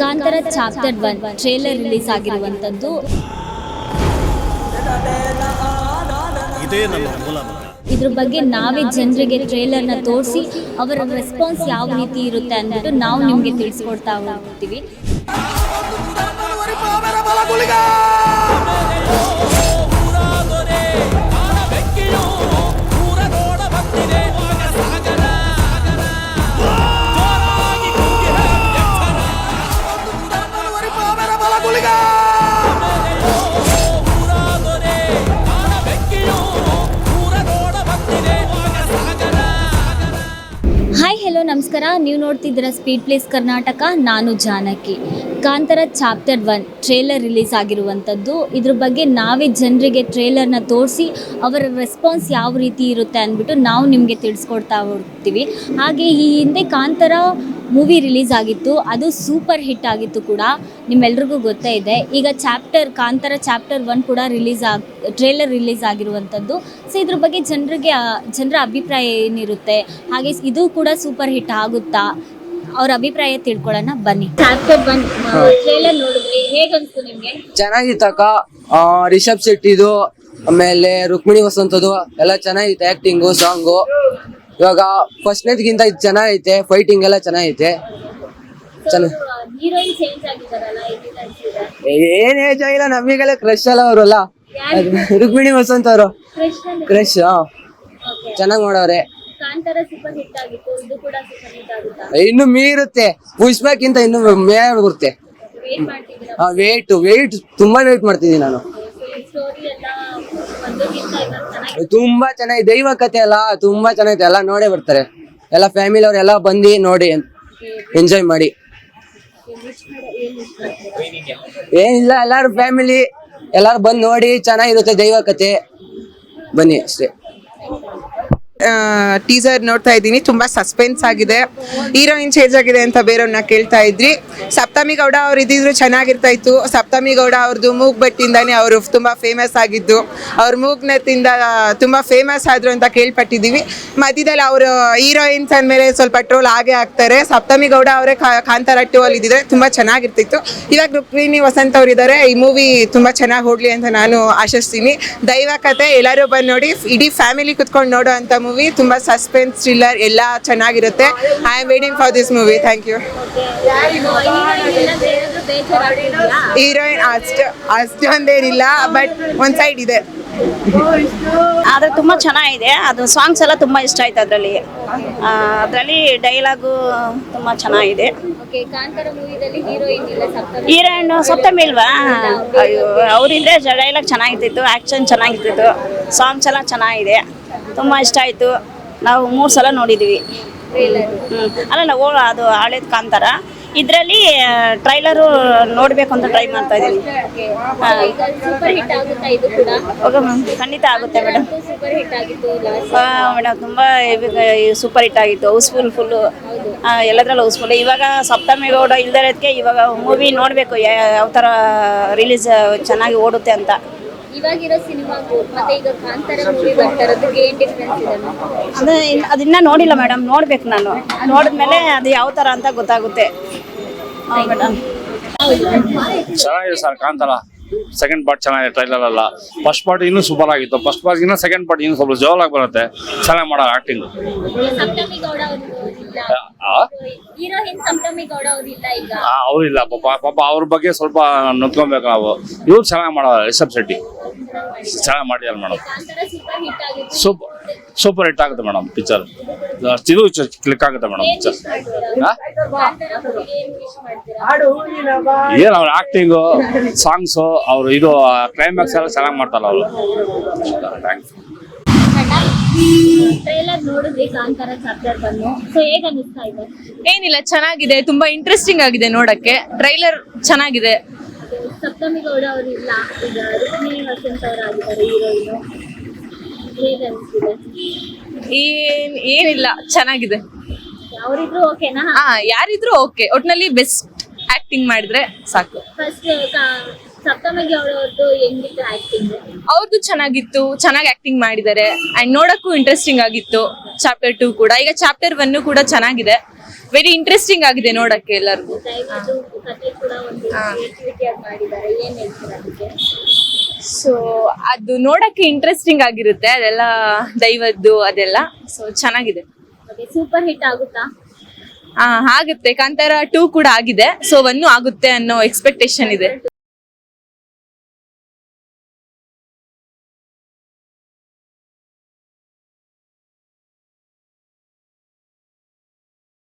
Kantara chapter 1 trailer release ಆಗಿರುವಂತದ್ದು. ಇದ್ರ ಬಗ್ಗೆ ನಾವೇ ಜನರಿಗೆ ಟ್ರೇಲರ್ನ ತೋರಿಸಿ ಅವರ ರೆಸ್ಪಾನ್ಸ್ ಯಾವ ರೀತಿ ಇರುತ್ತೆ ಅಂದ್ಬಿಟ್ಟು ನಾವು ನಿಮಗೆ ತಿಳಿಸ್ಕೊಡ್ತಾ ಹೋಗ್ತೀವಿ. ಹಾಯ್ ಹೆಲೋ ನಮಸ್ಕಾರ, ನೀವು ನೋಡ್ತಿದ್ದೀರಾ ಸ್ಪೀಡ್ ಪ್ಲೇಸ್ ಕರ್ನಾಟಕ. ನಾನು Janaki. Kantara chapter 1 trailer release ಆಗಿರುವಂಥದ್ದು. ಇದ್ರ ಬಗ್ಗೆ ನಾವೇ ಜನರಿಗೆ ಟ್ರೇಲರ್ನ ತೋರಿಸಿ ಅವರ ರೆಸ್ಪಾನ್ಸ್ ಯಾವ ರೀತಿ ಇರುತ್ತೆ ಅಂದ್ಬಿಟ್ಟು ನಾವು ನಿಮಗೆ ತಿಳಿಸ್ಕೊಡ್ತಾ ಹೋಗ್ತೀವಿ. ಹಾಗೆ ಈ ಹಿಂದೆ ಕಾಂತಾರ ಮೂವಿ ರಿಲೀಸ್ ಆಗಿತ್ತು, ಅದು ಸೂಪರ್ ಹಿಟ್ ಆಗಿತ್ತು ಕೂಡ, ನಿಮ್ಮೆಲ್ರಿಗೂ ಗೊತ್ತೇ ಇದೆ. ಈಗ ಕಾಂತಾರ ಚಾಪ್ಟರ್ 1 ಕೂಡ ಟ್ರೇಲರ್ ರಿಲೀಸ್ ಆಗಿರುವಂಥದ್ದು. ಸೊ ಇದ್ರ ಬಗ್ಗೆ ಜನರ ಅಭಿಪ್ರಾಯ ಏನಿರುತ್ತೆ, ಹಾಗೆ ಇದು ಕೂಡ ಸೂಪರ್ ಹಿಟ್ ಆಗುತ್ತಾ, ಅವ್ರ ಅಭಿಪ್ರಾಯ ತಿಳ್ಕೊಳ್ಳೋಣ ಬನ್ನಿ. ಚಾಪ್ಟರ್ 1 ಟ್ರೇಲರ್ ನೋಡಿದ್ರಿ, ಹೇಗೆ ಅನ್ಸ್ತು ನಿಮ್ಗೆ? ಚೆನ್ನಾಗಿತ್ತಕ್ಕ. ರಿಷಬ್ ಶೆಟ್ಟಿದು ಆಮೇಲೆ ರುಕ್ಮಿಣಿ ವಸಂತದು ಎಲ್ಲ ಚೆನ್ನಾಗಿತ್ತು. ಆಕ್ಟಿಂಗು, ಸಾಂಗು ಇವಾಗ ಫಸ್ಟ್ನೇದ್ಗಿಂತ ಇದು ಚೆನ್ನಾಗೈತೆ. ಫೈಟಿಂಗ್ ಎಲ್ಲ ಚೆನ್ನಾಗೈತೆ. ಹೀರೋಯಿನ್ ಚೇಂಜ್ ಆಗಿದಾರಲ್ಲ, ಏನ್ ಏಜ್ ಆಗಿಲ್ಲ, ನಮಗೆಲ್ಲ ಕ್ರಶ್ ಅಲ್ಲ ಅವರಲ್ಲ. ರುಕ್ಮಿಣಿ ವಸಂತ ಅವರು ಕ್ರಶ್ ಚೆನ್ನಾಗ್ ಮಾಡೋರೆ. ಕಾಂತಾರ ಸೂಪರ್ ಹಿಟ್ ಆಗಿತ್ತು, ಇದು ಕೂಡ ಸೂಪರ್ ಹಿಟ್ ಆಗುತ್ತಾ? ಇನ್ನು ಮೀರುತ್ತೆ, ಪುಷ್ಪಕ್ಕಿಂತ ಇನ್ನು ಮೇಲೆ ಬರುತ್ತೆ. ವೇಟ್ ಮಾಡ್ತಿದ್ದೀರಾ? ವೇಟ್ ತುಂಬಾ ವೇಟ್ ಮಾಡ್ತಿದ್ದೀನಿ ನಾನು. ಸ್ಟೋರಿ ಎಲ್ಲ ಒಂದಕ್ಕಿಂತ ಇನ್ನೊಂದು ಚೆನ್ನಾಗಿ ತುಂಬಾ ಚೆನ್ನಾಗಿ, ದೈವ ಕಥೆ ಅಲ್ಲ, ತುಂಬಾ ಚೆನ್ನಾಗಿದೆ. ಎಲ್ಲ ನೋಡೇ ಬರ್ತಾರೆ, ಎಲ್ಲ ಫ್ಯಾಮಿಲಿ ಅವ್ರೆಲ್ಲ ಬಂದು ನೋಡಿ ಎಂಜಾಯ್ ಮಾಡಿ. ಏನಿಲ್ಲ, ಎಲ್ಲಾರು ಫ್ಯಾಮಿಲಿ ಎಲ್ಲಾರು ಬಂದು ನೋಡಿ, ಚೆನ್ನಾಗಿರುತ್ತೆ ದೈವ ಕಥೆ. ಬನ್ನಿ ಅಷ್ಟೇ. ಟೀಸರ್ ನೋಡ್ತಾ ಇದ್ದೀನಿ, ತುಂಬಾ ಸಸ್ಪೆನ್ಸ್ ಆಗಿದೆ. ಹೀರೋಯಿನ್ ಚೇಂಜ್ ಆಗಿದೆ ಅಂತ ಬೇರೆಯವ್ರನ್ನ ಕೇಳ್ತಾ ಇದ್ರಿ. ಸಪ್ತಮಿ ಗೌಡ ಅವ್ರು ಇದ್ದಿದ್ರು ಚೆನ್ನಾಗಿರ್ತಾ ಇತ್ತು. ಸಪ್ತಮಿ ಗೌಡ ಅವ್ರದ್ದು ಮೂಗ್ ಬಟ್ಟಿಂದಾನೇ ಅವರು ತುಂಬಾ ಫೇಮಸ್ ಆಗಿದ್ದು, ಅವ್ರ ಮೂಗ್ನತಿಂದ ತುಂಬಾ ಫೇಮಸ್ ಆದ್ರು ಅಂತ ಕೇಳ್ಪಟ್ಟಿದ್ದೀವಿ. ಮಧ್ಯದಲ್ಲಿ ಅವರು ಹೀರೋಯಿನ್ಸ್ ಅಂದಮೇಲೆ ಸ್ವಲ್ಪ ಟ್ರೋಲ್ ಆಗೇ ಆಗ್ತಾರೆ. ಸಪ್ತಮಿ ಗೌಡ ಅವರೇ ಕಾಂತಾರ 2 ಅಲ್ಲಿ ಇದ್ದಿದ್ರೆ ತುಂಬಾ ಚೆನ್ನಾಗಿರ್ತಿತ್ತು. ಇವಾಗ ರುಕ್ಮಿಣಿ ವಸಂತ್ ಅವ್ರು ಇದ್ದಾರೆ. ಈ ಮೂವಿ ತುಂಬಾ ಚೆನ್ನಾಗಿ ಹೋಗ್ಲಿ ಅಂತ ನಾನು ಆಶಿಸ್ತೀನಿ. ದೈವ ಕಥೆ ಎಲ್ಲರೂ ಬಂದು ನೋಡಿ, ಇಡೀ ಫ್ಯಾಮಿಲಿ ಕುತ್ಕೊಂಡು ನೋಡೋ ಅಂತ ಮೂವಿ. ತುಂಬಾ ಸಸ್ಪೆನ್ಸ್, ಥ್ರಿಲ್ಲರ್ ಎಲ್ಲ ಚೆನ್ನಾಗಿರುತ್ತೆ. I am waiting for this movie. Thank you. Heroine ಅಷ್ಟೊಂದೇನಿಲ್ಲ, ಬಟ್ ಒಂದ್ ಸೈಡ್ ಇದೆ. ಆದ್ರೆ ತುಂಬಾ ಚೆನ್ನಾಗಿದೆ. ಅದು ಸಾಂಗ್ಸ್ ಎಲ್ಲ ತುಂಬಾ ಇಷ್ಟ ಆಯ್ತು. ಅದರಲ್ಲಿ ಡೈಲಾಗು ತುಂಬಾ ಚೆನ್ನಾಗಿದೆ. ಹೀರೋಯಿನ್ ಸಪ್ತಮಿ ಇಲ್ವಾ? ಅಯ್ಯೋ, ಅವರಿದ್ರೆ ಡೈಲಾಗ್ ಚೆನ್ನಾಗಿರ್ತಿತ್ತು, ಆಕ್ಷನ್ ಚೆನ್ನಾಗಿರ್ತಿತ್ತು, ಸಾಂಗ್ಸ್ ಎಲ್ಲ ಚೆನ್ನಾಗಿದೆ. ತುಂಬಾ ಇಷ್ಟ ಆಯ್ತು. ನಾವು 3 ಸಲ ನೋಡಿದೀವಿ. ಅಲ್ಲ ಅದು ಹಳೇದು ಕಾಂತಾರ. ಇದರಲ್ಲಿ ಟ್ರೈಲರು ನೋಡ್ಬೇಕು ಅಂತ ಟ್ರೈ ಮಾಡ್ತಾ ಇದ್ದೀನಿ. ಖಂಡಿತ ಆಗುತ್ತೆ ಮೇಡಮ್. ಮೇಡಮ್ ತುಂಬಾ ಸೂಪರ್ ಹಿಟ್ ಆಗಿತ್ತು. ಹೌಸ್ಫುಲ್ ಎಲ್ಲದ್ರಲ್ಲೂ ಹೌಸ್ಫುಲ್. ಇವಾಗ ಸಪ್ತಮಿ ಗೌಡ ಇಲ್ದಿರೋದಕ್ಕೆ ಇವಾಗ ಮೂವಿ ನೋಡ್ಬೇಕು ಯಾವ ತರ ರಿಲೀಸ್ ಚೆನ್ನಾಗಿ ಓಡುತ್ತೆ ಅಂತ. ಇವಾಗಿರೋ ಸಿನಿಮಾಗೂ ಮತ್ತೆ ಈಗ ಕಾಂತಾರ ಮೂವಿ ಬರ್ತಾರದಕ್ಕೆ ಏನ್ ಡಿಫರೆನ್ಸ್ ಇದೆ? ಅದನ್ನ ನೋಡಿಲ್ಲ ಮೇಡಮ್, ನೋಡ್ಬೇಕು. ನಾನು ನೋಡಿದ್ಮೇಲೆ ಅದು ಯಾವ ತರ ಅಂತ ಗೊತ್ತಾಗುತ್ತೆ. ಮೇಡಮ್ ಚೆನ್ನಾಗಿದೆ ಸರ್ ಕಾಂತಾರ. ಸೆಕೆಂಡ್ ಪಾರ್ಟ್ ಚೆನ್ನಾಗಿದೆ. ಟ್ರೈಲರ್ ಅಲ್ಲ, ಫಸ್ಟ್ ಪಾರ್ಟ್ ಇನ್ನೂ ಸೂಪರ್ ಆಗಿತ್ತು. ಫಸ್ಟ್ ಪಾರ್ಟ್ ಇನ್ನೂ ಸೆಕೆಂಡ್ ಪಾರ್ಟ್ ಇನ್ನೂ ಸ್ವಲ್ಪ ಜೋರಾಗಿ ಬರುತ್ತೆ. ಚೆನ್ನಾಗಿ ಮಾಡೋ ಆಕ್ಟಿಂಗ್. ಸಪ್ತಮಿ ಗೌಡ ಹೀರೋಯಿನ್ ಸಪ್ತಮಿ ಗೌಡ ಅವ್ರಿಲ್ಲ ಈಗ. ಅವ್ರಿಲ್ಲ ಪಾಪ ಅವ್ರ ಬಗ್ಗೆ ಸ್ವಲ್ಪ ನೋಡ್ಕೊಬೇಕು ನಾವು. ಇವ್ರು ಚೆನ್ನಾಗಿ ಮಾಡೋ ರಿಷಬ್ ಶೆಟ್ಟಿ ಚೆನ್ನಾಗಿ ಮಾಡಿದಾರೆ ಮೇಡಮ್. ಸೂಪರ್ ಹಿಟ್ ಆಗುತ್ತೆ ಮೇಡಮ್ ಪಿಕ್ಚರ್. ಇದು ಕ್ಲಿಕ್ ಆಗುತ್ತೆ ಮೇಡಮ್ ಪಿಕ್ಚರ್. ಏನ್ ಅವ್ರ ಆಕ್ಟಿಂಗು, ಸಾಂಗ್ಸು, ಅವ್ರು ಇದು ಕ್ಲೈಮ್ಯಾಕ್ಸ್ ಎಲ್ಲ ಚೆನ್ನಾಗಿ ಮಾಡ್ತಾರಲ್ಲ ಅವರು. ಥ್ಯಾಂಕ್ಸ್. ಟ್ರೇಲರ್ ನೋಡಿದ್ರಿ ಕಾಂತಾರ ಚಾಪ್ಟರ್ 1? ಸೊ ಹೇಗೆ ಅನಿಸ್ತಾ ಇದೆ? ಏನಿಲ್ಲ, ಚೆನ್ನಾಗಿದೆ. ತುಂಬಾ ಇಂಟ್ರೆಸ್ಟಿಂಗ್ ಆಗಿದೆ ನೋಡಕ್ಕೆ. ಟ್ರೈಲರ್ ಚೆನ್ನಾಗಿದೆ. ಸಪ್ತಮಿ ಗೌಡ ಅವರು ಇಲ್ಲ, ಈಗ ರುಕ್ಮಿಣಿ ವಸಂತ್ ಅವರು ಆಗಿದ್ದಾರೆ ಹೀರೋಯಿನ್. ಹೇಗೆ ಅನಿಸ್ತಿದೆ? ಏನಿಲ್ಲ, ಚೆನ್ನಾಗಿದೆ. ಅವರಿದ್ರು ಓಕೆನಾ? ಯಾರಿದ್ರು ಓಕೆ. ಒಟ್ನಲ್ಲಿ ಬೆಸ್ಟ್ ಆಕ್ಟಿಂಗ್ ಮಾಡಿದ್ರೆ ಸಾಕು. ಫಸ್ಟ್ ಸಪ್ತಮಿ ಗೌಡ ಅವ್ರದ್ದು ಹೆಂಗಿತ್ತು ಆಕ್ಟಿಂಗ್? ಅವ್ರದ್ದು ಚೆನ್ನಾಗಿತ್ತು, ಚೆನ್ನಾಗಿ ಆಕ್ಟಿಂಗ್ ಮಾಡಿದ್ದಾರೆ. ಅಂಡ್ ನೋಡಕ್ಕೂ ಇಂಟ್ರೆಸ್ಟಿಂಗ್ ಆಗಿತ್ತು. ಚಾಪ್ಟರ್ 2 ಕೂಡ, ಈಗ ಚಾಪ್ಟರ್ 1 ಕೂಡ ಚೆನ್ನಾಗಿದೆ. ವೆರಿ ಇಂಟ್ರೆಸ್ಟಿಂಗ್ ಆಗಿದೆ ನೋಡಕ್ಕೆ ಎಲ್ಲರಿಗೂ. ಸೊ ಅದು ನೋಡಕ್ಕೆ ಇಂಟ್ರೆಸ್ಟಿಂಗ್ ಆಗಿರುತ್ತೆ, ಅದೆಲ್ಲ ದೈವದ್ದು ಅದೆಲ್ಲ. ಸೊ ಚೆನ್ನಾಗಿದೆ. ಸೂಪರ್ ಹಿಟ್ ಆಗುತ್ತಾ? ಆಗುತ್ತೆ. ಕಾಂತಾರ 2 ಕೂಡ ಆಗಿದೆ, ಸೊ 1 ಆಗುತ್ತೆ ಅನ್ನೋ ಎಕ್ಸ್ಪೆಕ್ಟೇಷನ್ ಇದೆ.